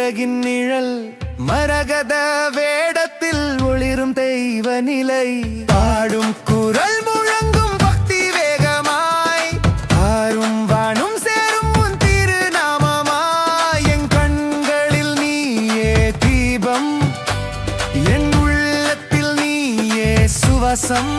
சிறகின் நிழல் மரகத வேடத்தில் ஒளிரும் தெய்வ நிலை பாடும் குரல் முழங்கும் பக்தி வேகமாய் ஆறும் வானும் சேரும் உன் திருநாமமாய் என் கண்களில் நீயே தீபம் என் உள்ளத்தில் நீயே சுவாசம்